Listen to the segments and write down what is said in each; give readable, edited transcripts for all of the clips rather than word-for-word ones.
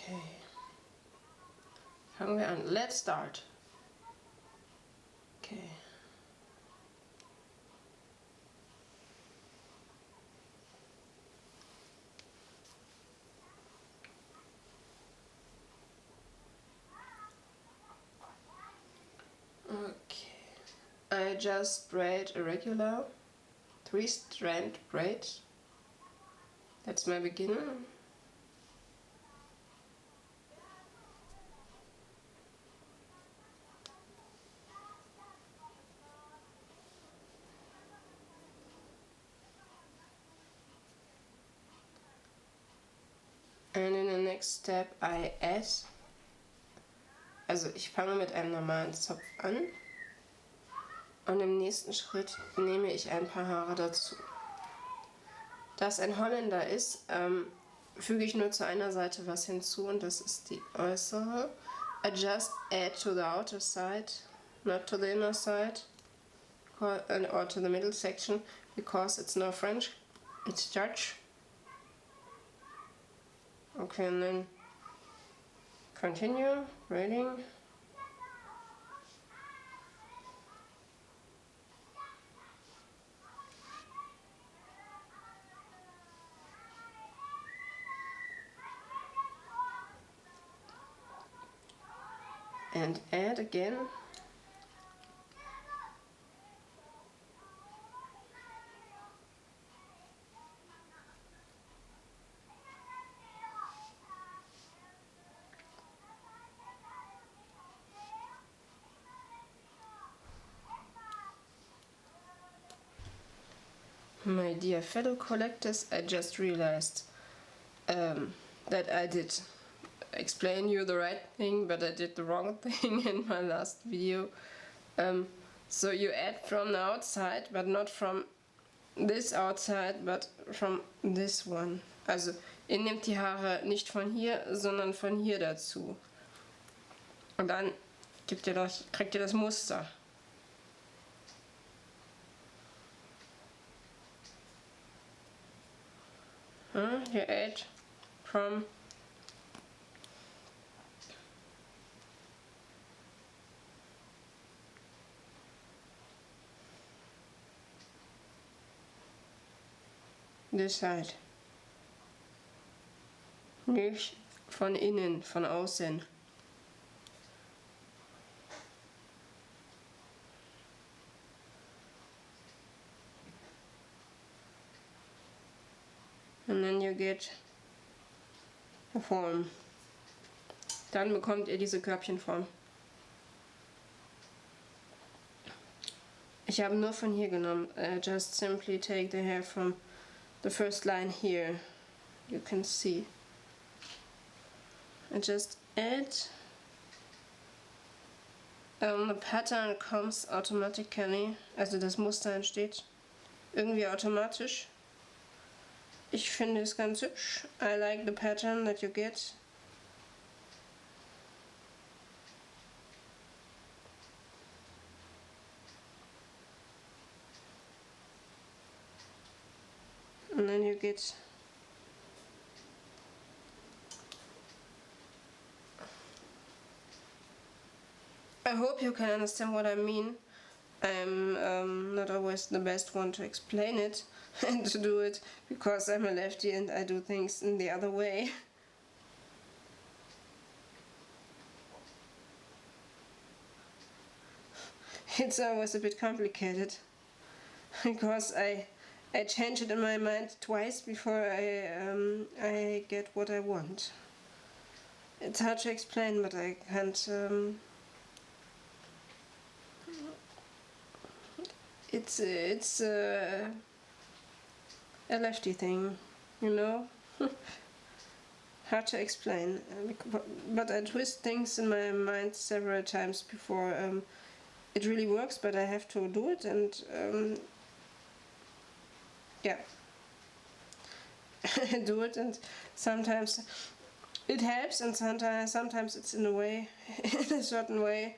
Okay. Fangen wir an. Let's start. Okay. Okay. I just braid a regular 3-strand braid. That's my beginner. And in the next step I add, also ich fange mit einem normalen Zopf an und im nächsten Schritt nehme ich ein paar Haare dazu. Da es ein Holländer ist, füge ich nur zu einer Seite was hinzu und das ist die äußere. I just add to the outer side, not to the inner side, or to the middle section, because it's no French, it's Dutch. Okay, and then continue braiding. And add again. My dear fellow collectors, I just realized that I did explain you the right thing, but I did the wrong thing in my last video. So you add from the outside, but not from this outside, but from this one. Also ihr nehmt die Haare nicht von hier, sondern von hier dazu. Und dann kriegt ihr das Muster. You add from this side. Nicht von innen, von außen. And then you get a form. Dann bekommt ihr diese Körbchenform. Ich habe nur von hier genommen. Just simply take the hair from the first line here. You can see. I just add. The pattern comes automatically. Also das Muster entsteht irgendwie automatisch. Ich finde es ganz hübsch. I like the pattern that you get. And then you get I hope you can understand what I mean. I'm not always the best one to explain it and to do it because I'm a lefty and I do things in the other way. It's always a bit complicated because I change it in my mind twice before I get what I want. It's hard to explain, but I can't. It's a lefty thing, you know. Hard to explain, but I twist things in my mind several times before it really works. But I have to do it, and yeah, I do it, and sometimes it helps, and sometimes it's in a way, in a certain way.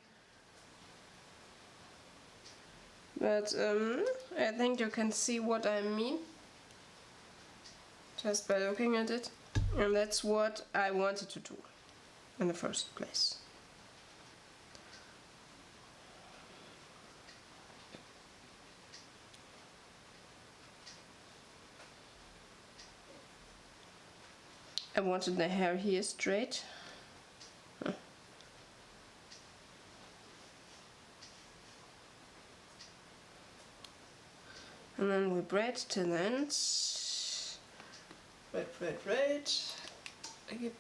But I think you can see what I mean just by looking at it, and that's what I wanted to do. in the first place. I wanted the hair here straight. And then we braid till the ends. Braid. Yep.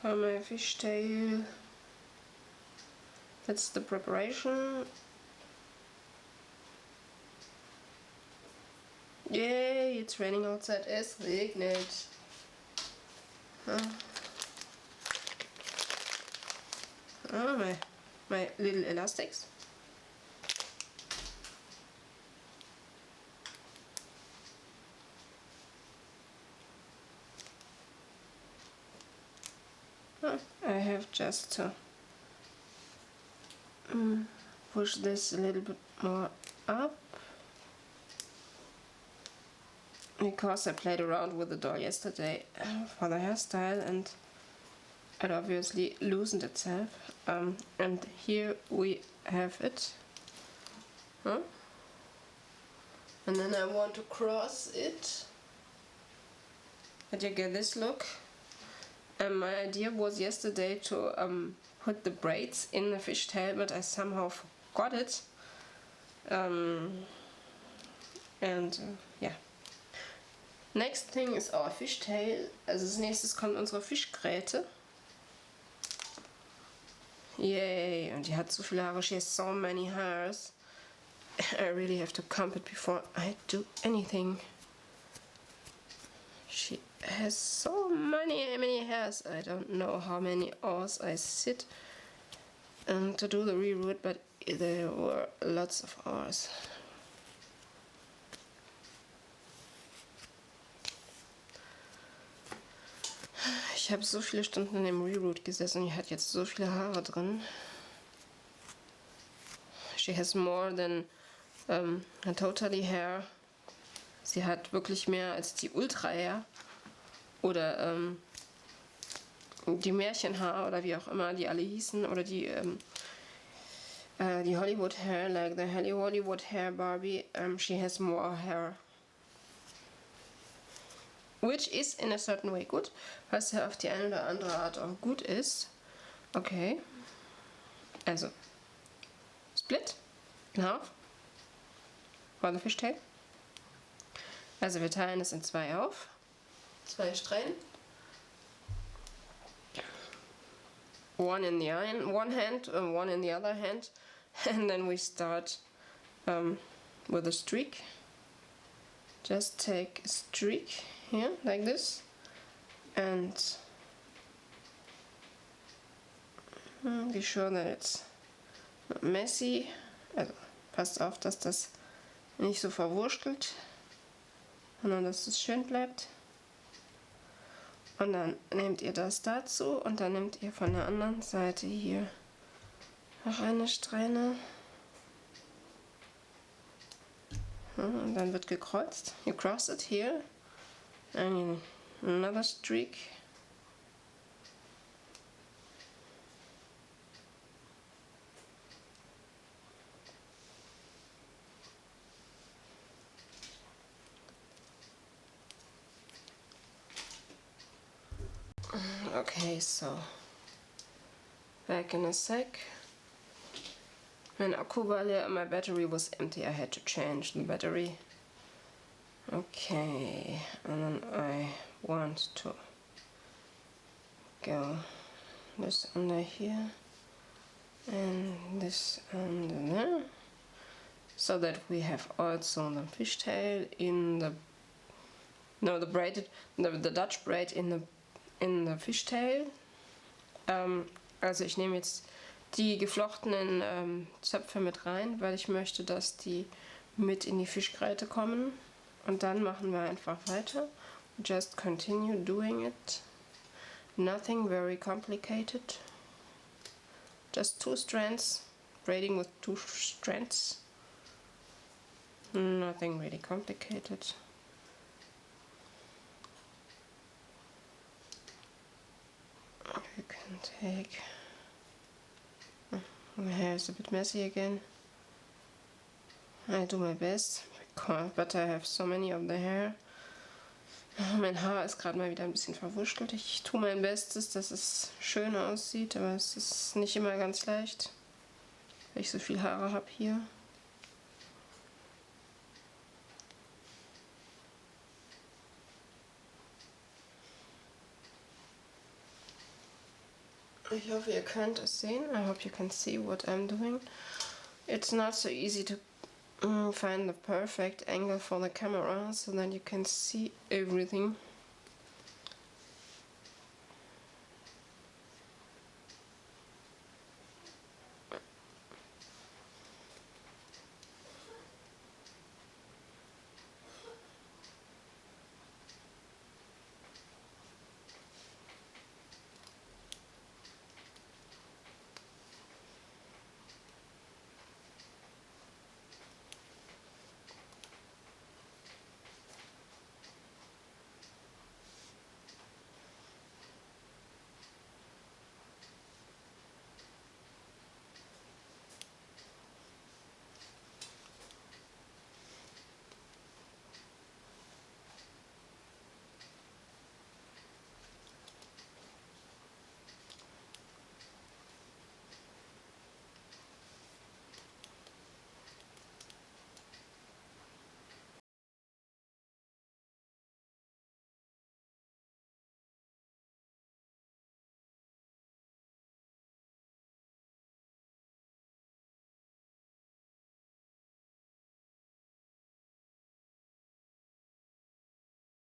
For my fishtail, that's the preparation. Yay, it's raining outside. Es regnet. My little elastics. I have just to push this a little bit more up, because I played around with the doll yesterday for the hairstyle and it obviously loosened itself. And here we have it. And then I want to cross it, and you get this look. And my idea was yesterday to put the braids in the fishtail, but I somehow forgot it. Ja. Next thing is our fishtail. Also als nächstes kommt unsere Fischgräte. Yay! Und die hat so viele Haare. She has so many hairs. I really have to comb it before I do anything. She has so many hairs. I don't know how many hours I sit to do the reroot, but there were lots of hours. Ich habe so viele Stunden in dem Reroot gesessen und die hat jetzt so viele Haare drin. She has more than totally hair. Sie hat wirklich mehr als die Ultra Hair oder die Märchenhaar oder wie auch immer die alle hießen, oder die Hollywood Hair, like the Hollywood Hair Barbie. She has more hair. Which is in a certain way good, was ja auf die eine oder andere Art auch gut ist. Okay. Also, split in half for the fishtail. Also wir teilen es in zwei auf. Zwei Strähnen. One in the one hand and one in the other hand. And then we start with a streak. Just take a streak here, like this, and be sure that it's not messy. Also passt auf, dass das nicht so verwurstelt, sondern dass es schön bleibt. Und dann nehmt ihr das dazu und dann nehmt ihr von der anderen Seite hier noch eine Strähne. Und dann wird gekreuzt. You cross it here. And another streak. Okay, so back in a sec. Mein Akku war leer and my battery was empty. I had to change the battery. Okay, and then I want to go this under here and this under there, so that we have also the fishtail in the the Dutch braid in the fishtail. Also ich nehme jetzt die geflochtenen Zöpfe mit rein, weil ich möchte, dass die mit in die Fischgräte kommen. Und dann machen wir einfach weiter. Just continue doing it. Nothing very complicated. just 2 strands, braiding with 2 strands. Nothing really complicated. You can take... My hair is a bit messy again. I do my best, but I have so many of the hair. Mein Haar ist gerade mal wieder ein bisschen verwuschelt. Ich tue mein Bestes, dass es schön aussieht, aber es ist nicht immer ganz leicht, weil ich so viel Haare habe hier. Ich hoffe, ihr könnt es sehen. I hope you can see what I'm doing. It's not so easy to find the perfect angle for the camera so that you can see everything.